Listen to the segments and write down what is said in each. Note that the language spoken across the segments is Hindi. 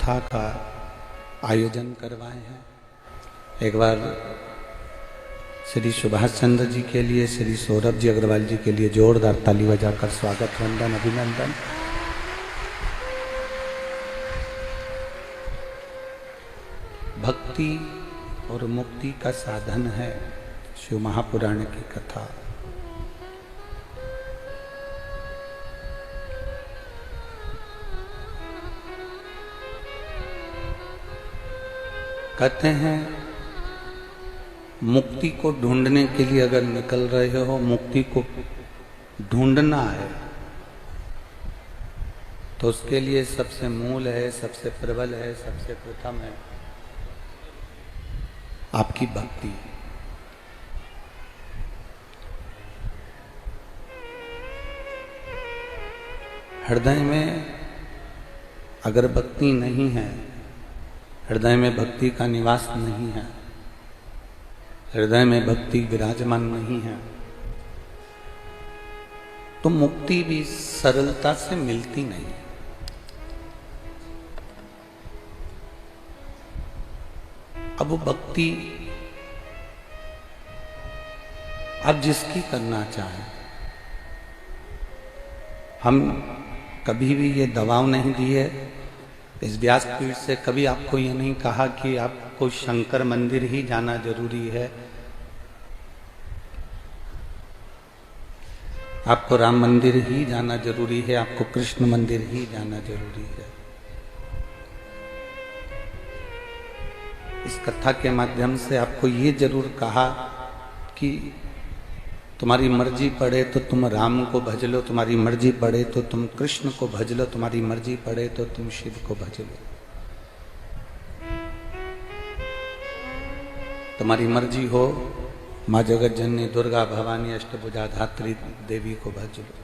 कथा का आयोजन करवाए हैं। एक बार श्री सुभाष चंद्र जी के लिए, श्री सौरभ जी अग्रवाल जी के लिए जोरदार ताली बजाकर स्वागत, वंदन, अभिनंदन। भक्ति और मुक्ति का साधन है शिव महापुराण की कथा। कहते हैं मुक्ति को ढूंढने के लिए अगर निकल रहे हो, मुक्ति को ढूंढना है, तो उसके लिए सबसे मूल है, सबसे प्रबल है, सबसे प्रथम है आपकी भक्ति। हृदय में अगर भक्ति नहीं है, हृदय में भक्ति का निवास नहीं है, हृदय में भक्ति विराजमान नहीं है, तो मुक्ति भी सरलता से मिलती नहीं। अब भक्ति आप जिसकी करना चाहें, हम कभी भी ये दबाव नहीं दिए, इस व्यासपीठ से कभी आपको ये नहीं कहा कि आपको शंकर मंदिर ही जाना जरूरी है, आपको राम मंदिर ही जाना जरूरी है, आपको कृष्ण मंदिर ही जाना जरूरी है। इस कथा के माध्यम से आपको ये जरूर कहा कि तुम्हारी मर्जी पड़े तो तुम राम को भज लो, तुम्हारी मर्जी पड़े तो तुम कृष्ण को भज लो, तुम्हारी मर्जी पड़े तो तुम शिव को भज लो, तुम्हारी मर्जी हो माँ जगत जननी दुर्गा भवानी अष्टभुजा धात्री देवी को भज लो।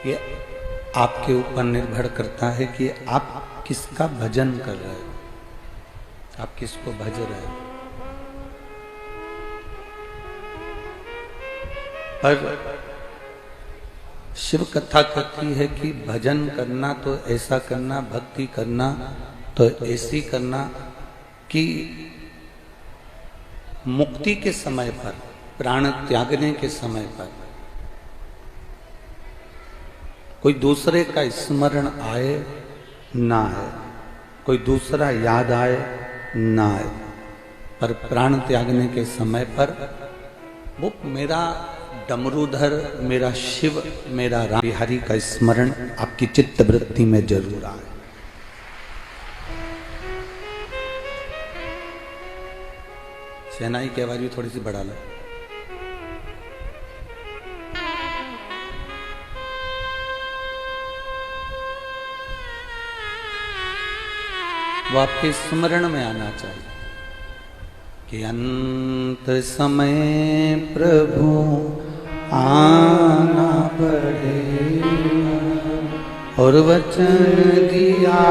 ये आपके ऊपर निर्भर करता है कि आप किसका भजन कर रहे हो, आप किसको भज रहे हो। पर शिव कथा कहती है कि भजन करना तो ऐसा करना, भक्ति करना तो ऐसी करना कि मुक्ति के समय पर, प्राण त्यागने के समय पर कोई दूसरे का स्मरण आए ना आए, कोई दूसरा याद आए ना आए, पर प्राण त्यागने के समय पर वो मेरा डमरूधर, मेरा शिव, मेरा राम बिहारी का स्मरण आपकी चित्त वृत्ति में जरूर आए। शहनाई की आवाज भी थोड़ी सी बढ़ा लो। वो आपके स्मरण में आना चाहिए कि अंत समय प्रभु आना पड़ेगा और वचन दिया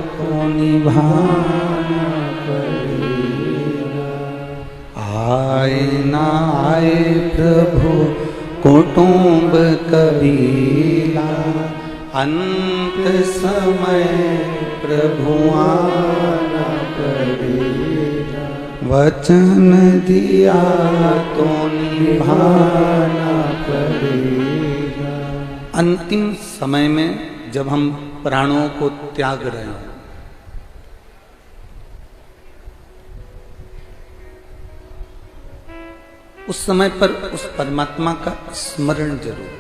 तो निभाना पड़ेगा। आए ना आए प्रभु कुटुंब कबीला, अंत समय प्रभु आना पड़ेगा, वचन दिया तो निभाना पड़ेगा। अंतिम समय में जब हम प्राणों को त्याग रहे हैं, उस समय पर उस परमात्मा का स्मरण जरूर।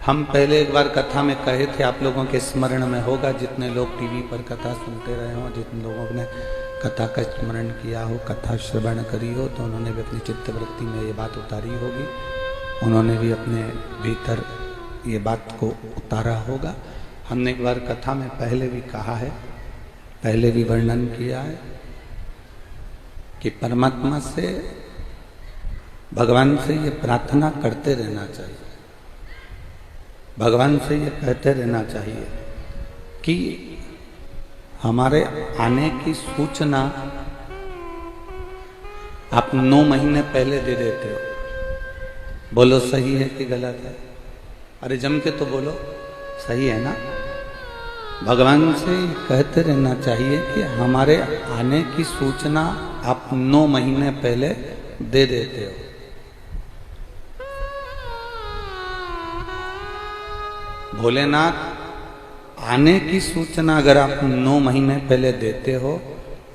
हम पहले एक बार कथा में कहे थे, आप लोगों के स्मरण में होगा, जितने लोग टीवी पर कथा सुनते रहे हो, जितने लोगों ने कथा का स्मरण किया हो, कथा श्रवण करी हो, तो उन्होंने भी अपनी चित्तवृत्ति में ये बात उतारी होगी, उन्होंने भी अपने भीतर ये बात को उतारा होगा। हमने एक बार कथा में पहले भी कहा है, पहले भी वर्णन किया है कि परमात्मा से, भगवान से ये प्रार्थना करते रहना चाहिए, भगवान से ये कहते रहना चाहिए कि हमारे आने की सूचना आप 9 महीने पहले दे देते हो। बोलो सही है कि गलत है? अरे जम के तो बोलो, सही है ना? भगवान से कहते रहना चाहिए कि हमारे आने की सूचना आप 9 महीने पहले दे देते हो। भोलेनाथ, आने की सूचना अगर आप 9 महीने पहले देते हो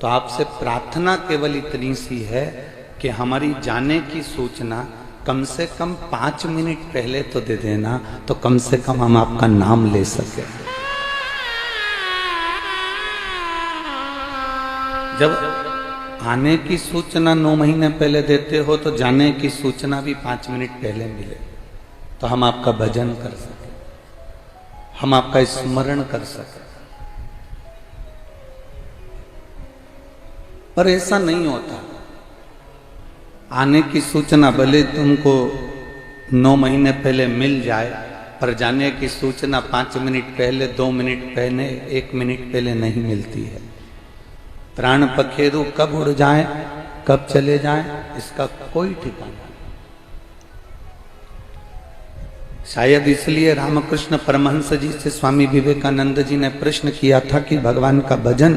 तो आपसे प्रार्थना केवल इतनी सी है कि हमारी जाने की सूचना कम से कम 5 मिनट पहले तो दे देना, तो कम से कम हम आपका नाम ले सके। जब आने की सूचना 9 महीने पहले देते हो तो जाने की सूचना भी 5 मिनट पहले मिले, तो हम आपका भजन कर सके, हम आपका स्मरण कर सके। पर ऐसा नहीं होता। आने की सूचना भले तुमको 9 महीने पहले मिल जाए, पर जाने की सूचना 5 मिनट पहले, 2 मिनट पहले, 1 मिनट पहले नहीं मिलती है। प्राण पखेरु कब उड़ जाए, कब चले जाए, इसका कोई ठिकाना नहीं। शायद इसलिए रामकृष्ण परमहंस जी से स्वामी विवेकानंद जी ने प्रश्न किया था कि भगवान का भजन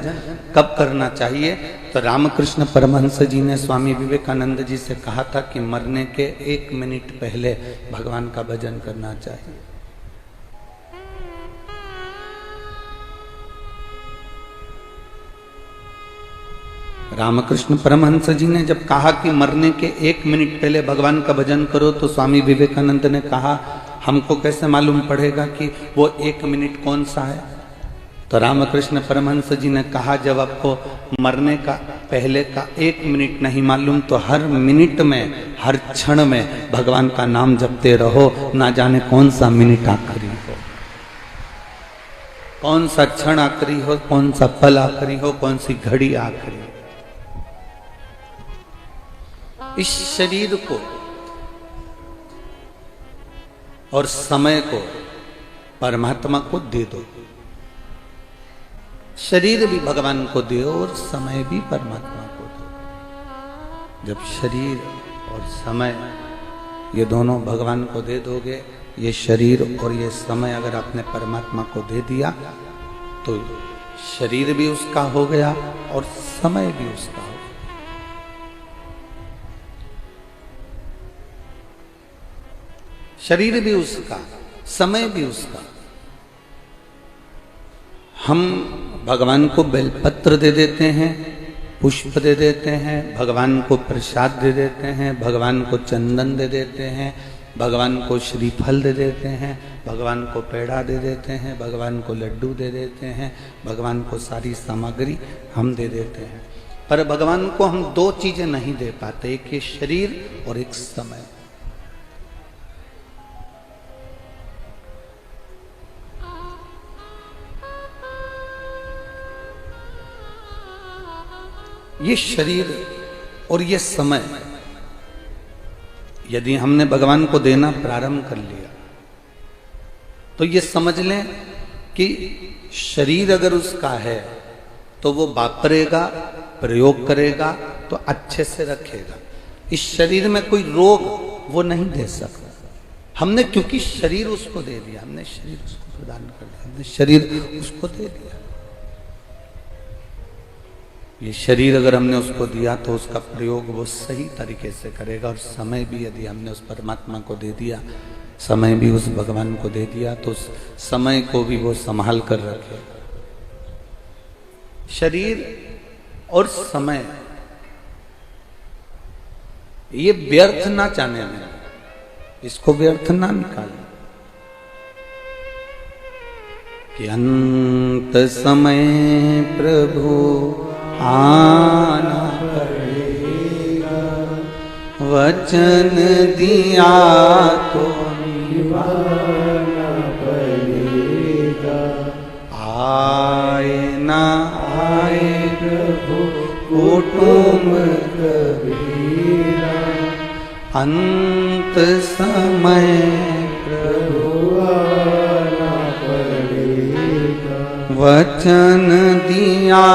कब करना चाहिए, तो रामकृष्ण परमहंस जी ने स्वामी विवेकानंद जी से कहा था कि मरने के 1 मिनट पहले भगवान का भजन करना चाहिए। रामकृष्ण परमहंस जी ने जब कहा कि मरने के 1 मिनट पहले भगवान का भजन करो, तो स्वामी विवेकानंद ने कहा हमको कैसे मालूम पड़ेगा कि वो 1 मिनट कौन सा है? तो रामकृष्ण परमहंस जी ने कहा जब आपको मरने का पहले का 1 मिनट नहीं मालूम, तो हर मिनट में, हर क्षण में भगवान का नाम जपते रहो, ना जाने कौन सा मिनट आखिरी हो, कौन सा क्षण आखिरी हो, कौन सा पल आखिरी हो, कौन सी घड़ी आखिरी हो। इस शरीर को और समय को परमात्मा को दे दो। शरीर भी भगवान को दो और समय भी परमात्मा को दो। जब शरीर और समय ये दोनों भगवान को दे दोगे, ये शरीर और ये समय अगर आपने परमात्मा को दे दिया, तो शरीर भी उसका हो गया और समय भी उसका हो गया। शरीर भी उसका, समय भी उसका। हम भगवान को बेलपत्र दे देते हैं, पुष्प दे देते हैं, भगवान को प्रसाद दे देते हैं, भगवान को चंदन दे देते हैं, भगवान को श्रीफल दे देते हैं, भगवान को पेड़ा दे देते हैं, भगवान को लड्डू दे देते हैं, भगवान को सारी सामग्री हम दे देते हैं। पर भगवान को हम 2 चीजें नहीं दे पाते, एक ये शरीर और एक समय। ये शरीर और ये समय यदि हमने भगवान को देना प्रारंभ कर लिया, तो ये समझ लें कि शरीर अगर उसका है तो वो वापरेगा, प्रयोग करेगा, तो अच्छे से रखेगा। इस शरीर में कोई रोग वो नहीं दे सकता। हमने क्योंकि शरीर उसको दे दिया, हमने शरीर उसको प्रदान कर दिया, हमने शरीर उसको दे दिया। ये शरीर अगर हमने उसको दिया तो उसका प्रयोग वो सही तरीके से करेगा, और समय भी यदि हमने उस परमात्मा को दे दिया, समय भी उस भगवान को दे दिया, तो उस समय को भी वो संभाल कर रखेगा। शरीर और समय ये व्यर्थ ना जाने में, इसको व्यर्थ ना निकालें कि अंत समय प्रभु आना पड़ेगा, वचन दिया तो निभाना पड़ेगा। आए ना आए प्रभु कुटुंब कबीरा, अंत समय प्रभु आना पड़ेगा, वचन दिया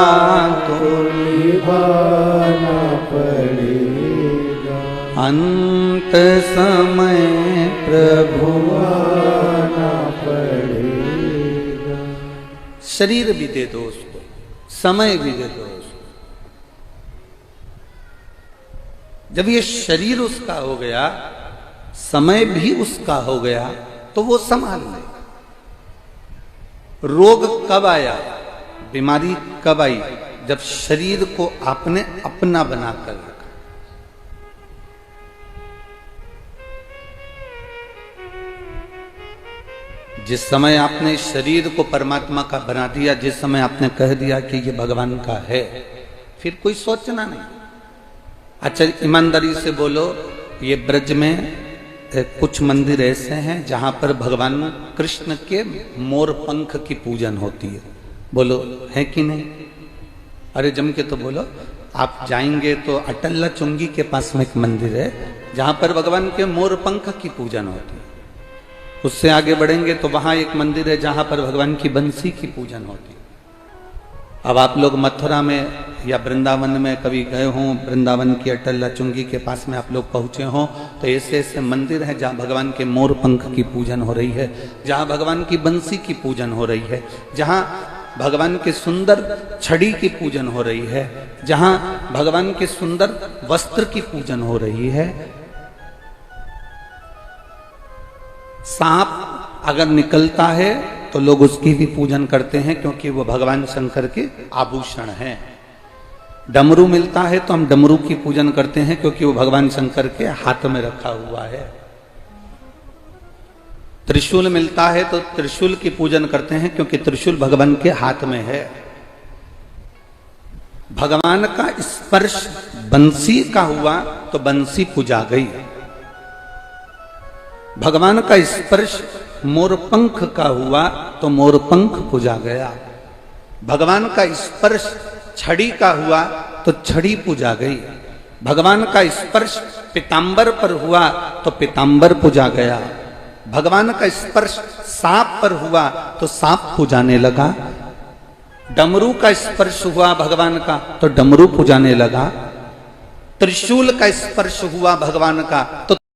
तो निभाना पड़ेगा। अंत समय प्रभु आना शरीर भी दे दो उसको, समय भी दे दो उसको। जब ये शरीर उसका हो गया, समय भी उसका हो गया, तो वो संभाल लेगा। रोग कब आया, बीमारी कब आई, जब शरीर को आपने अपना बनाकर रखा। जिस समय आपने शरीर को परमात्मा का बना दिया, जिस समय आपने कह दिया कि ये भगवान का है, फिर कोई सोचना नहीं। अच्छा ईमानदारी से बोलो, ये ब्रज में कुछ मंदिर ऐसे हैं जहां पर भगवान कृष्ण के मोर पंख की पूजन होती है, बोलो है कि नहीं? अरे जम के तो बोलो। आप जाएंगे तो अटल्ला चुंगी के पास में एक मंदिर है जहां पर भगवान के मोर पंख की पूजन होती है। उससे आगे बढ़ेंगे तो वहां एक मंदिर है जहां पर भगवान की बंसी की पूजन होती है। अब आप लोग मथुरा में या वृंदावन में कभी गए हों, वृंदावन की अटल्ला चुंगी के पास में आप लोग पहुंचे हों, तो ऐसे ऐसे मंदिर हैं जहां भगवान के मोर पंख की पूजन हो रही है, जहां भगवान की बंसी की पूजन हो रही है, जहां भगवान के सुंदर छड़ी की पूजन हो रही है, जहां भगवान के सुंदर वस्त्र की पूजन हो रही है। सांप अगर निकलता है तो लोग उसकी भी पूजन करते हैं, क्योंकि वो भगवान शंकर के आभूषण हैं। डमरू मिलता है तो हम डमरू की पूजन करते हैं, क्योंकि वो भगवान शंकर के हाथ में रखा हुआ है। त्रिशूल मिलता है तो त्रिशूल की पूजन करते हैं, क्योंकि त्रिशूल भगवान के हाथ में है। भगवान का स्पर्श बंसी का हुआ तो बंसी पूजा गई। भगवान का स्पर्श मोरपंख का हुआ तो मोरपंख पूजा गया। भगवान का स्पर्श छड़ी का हुआ तो छड़ी पूजा गई। भगवान का स्पर्श पीतांबर पर हुआ तो पीतांबर पूजा गया। भगवान का स्पर्श सांप पर हुआ तो सांप पूजाने लगा। डमरू का स्पर्श हुआ भगवान का तो डमरू पूजाने लगा। त्रिशूल का स्पर्श हुआ भगवान का तो